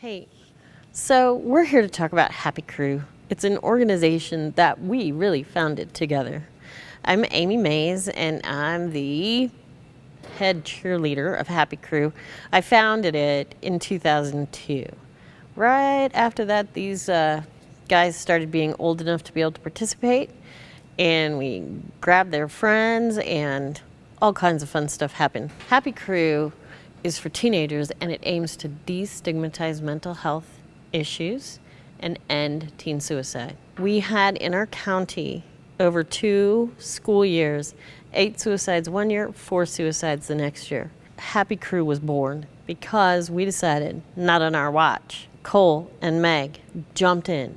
Hey, so we're here to talk about Happy Crew. It's an organization that we really founded together. I'm Amy Mays, and I'm the head cheerleader of Happy Crew. I founded it in 2002. Right after that, these guys started being old enough to be able to participate, and we grabbed their friends, and all kinds of fun stuff happened. Happy Crew is for teenagers, and it aims to destigmatize mental health issues and end teen suicide. We had in our county over 2 school years, 8 suicides one year, 4 suicides the next year. Happy Crew was born because we decided, not on our watch. Cole and Meg jumped in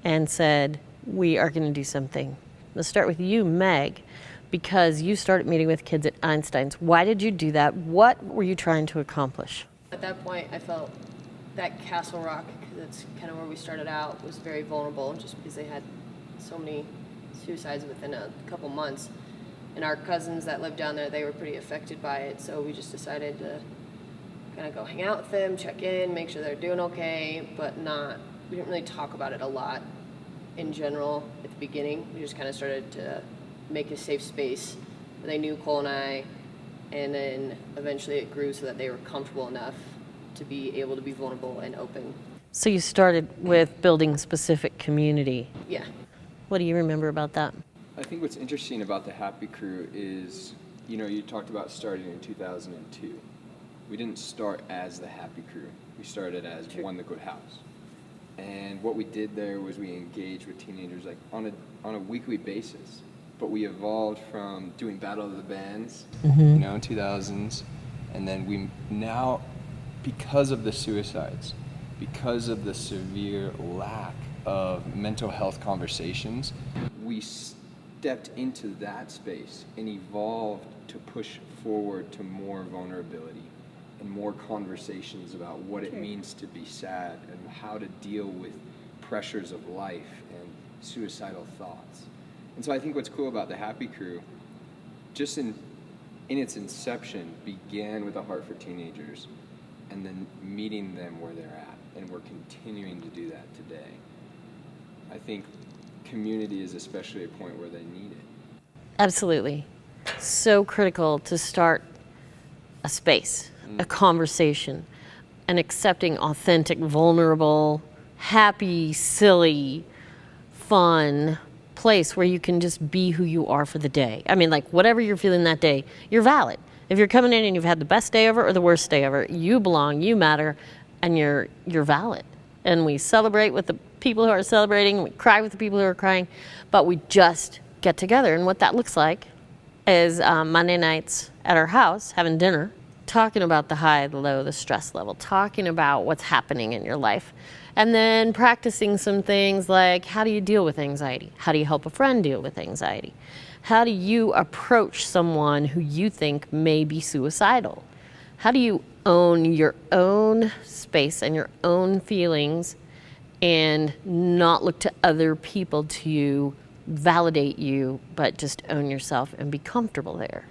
and said, we are going to do something. Let's start with you, Meg, because you started meeting with kids at Einstein's. Why did you do that? What were you trying to accomplish? At that point, I felt that Castle Rock, because that's kind of where we started out, was very vulnerable just because they had so many suicides within a couple months. And our cousins that lived down there, they were pretty affected by it, so we just decided to kind of go hang out with them, check in, make sure they're doing okay, but we didn't really talk about it a lot in general at the beginning. We just kind of started to make a safe space where they knew Cole and I, and then eventually it grew so that they were comfortable enough to be able to be vulnerable and open. So you started with building specific community. Yeah. What do you remember about that? I think what's interesting about the Happy Crew is, you talked about starting in 2002. We didn't start as the Happy Crew. We started as One the Good House. And what we did there was we engaged with teenagers like on a weekly basis. But we evolved from doing Battle of the Bands, in 2000s, and then we now, because of the suicides, because of the severe lack of mental health conversations, we stepped into that space and evolved to push forward to more vulnerability and more conversations about what it means to be sad and how to deal with pressures of life and suicidal thoughts. And so I think what's cool about the Happy Crew, just in its inception, began with a heart for teenagers and then meeting them where they're at. And we're continuing to do that today. I think community is especially a point where they need it. Absolutely. So critical to start a space, a conversation, an accepting, authentic, vulnerable, happy, silly, fun place where you can just be who you are for the day. I mean, like, whatever you're feeling that day, you're valid. If you're coming in and you've had the best day ever or the worst day ever, you belong, you matter, and you're valid. And we celebrate with the people who are celebrating, we cry with the people who are crying, but we just get together. And what that looks like is Monday nights at our house, having dinner, talking about the high, the low, the stress level, talking about what's happening in your life. And then practicing some things like, how do you deal with anxiety? How do you help a friend deal with anxiety? How do you approach someone who you think may be suicidal? How do you own your own space and your own feelings and not look to other people to validate you, but just own yourself and be comfortable there?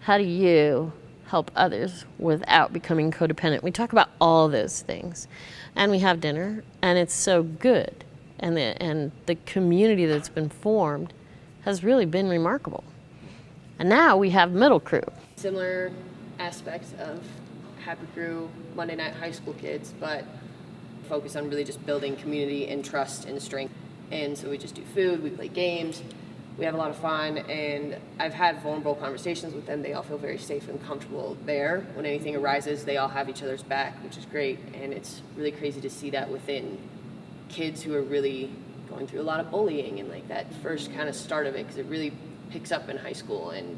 How do you help others without becoming codependent? We talk about all those things. And we have dinner, and it's so good. And the community that's been formed has really been remarkable. And now we have Middle Crew. Similar aspects of Happy Crew, Monday Night High School kids, but focus on really just building community and trust and strength. And so we just do food, we play games, we have a lot of fun, and I've had vulnerable conversations with them. They all feel very safe and comfortable there. When anything arises, they all have each other's back, which is great, and it's really crazy to see that within kids who are really going through a lot of bullying and like that first kind of start of it, because it really picks up in high school, and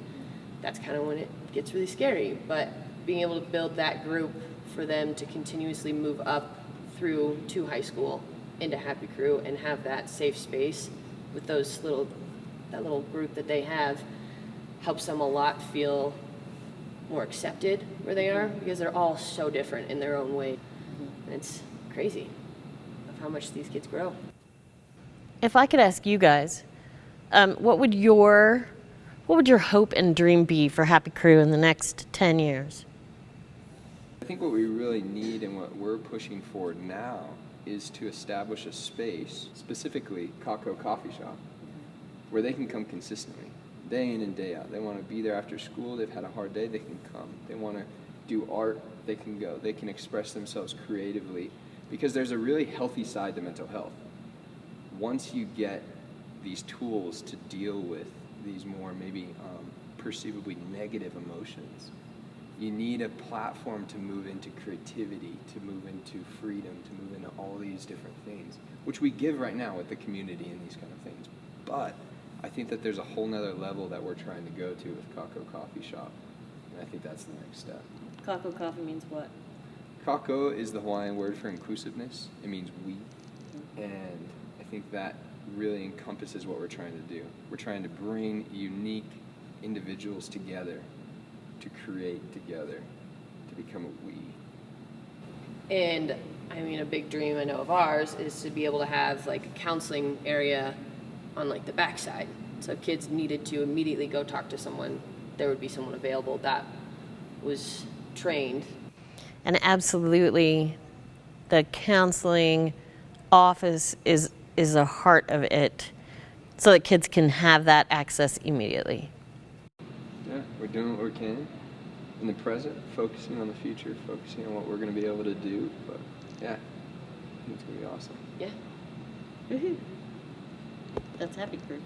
that's kind of when it gets really scary. But being able to build that group for them to continuously move up through to high school into Happy Crew and have that safe space with that little group that they have helps them a lot feel more accepted where they are, because they're all so different in their own way. And it's crazy of how much these kids grow. If I could ask you guys, what would your hope and dream be for Happy Crew in the next 10 years? I think what we really need and what we're pushing for now is to establish a space, specifically Kako Coffee Shop, where they can come consistently, day in and day out. They want to be there after school. They've had a hard day. They can come. They want to do art. They can go. They can express themselves creatively, because there's a really healthy side to mental health. Once you get these tools to deal with these more maybe perceivably negative emotions, you need a platform to move into creativity, to move into freedom, to move into all these different things, which we give right now with the community and these kind of things. But I think that there's a whole nother level that we're trying to go to with Kako Coffee Shop, and I think that's the next step. Kako coffee means what? Kako is the Hawaiian word for inclusiveness. It means we, and I think that really encompasses what we're trying to do. We're trying to bring unique individuals together, to create together, to become a we. And I mean, a big dream I know of ours is to be able to have like a counseling area on like the backside. So if kids needed to immediately go talk to someone, there would be someone available that was trained. And absolutely, the counseling office is the heart of it, so that kids can have that access immediately. Yeah, we're doing what we can in the present, focusing on the future, focusing on what we're going to be able to do. But yeah, I think it's going to be awesome. Yeah. Woohoo! That's Happy Crew.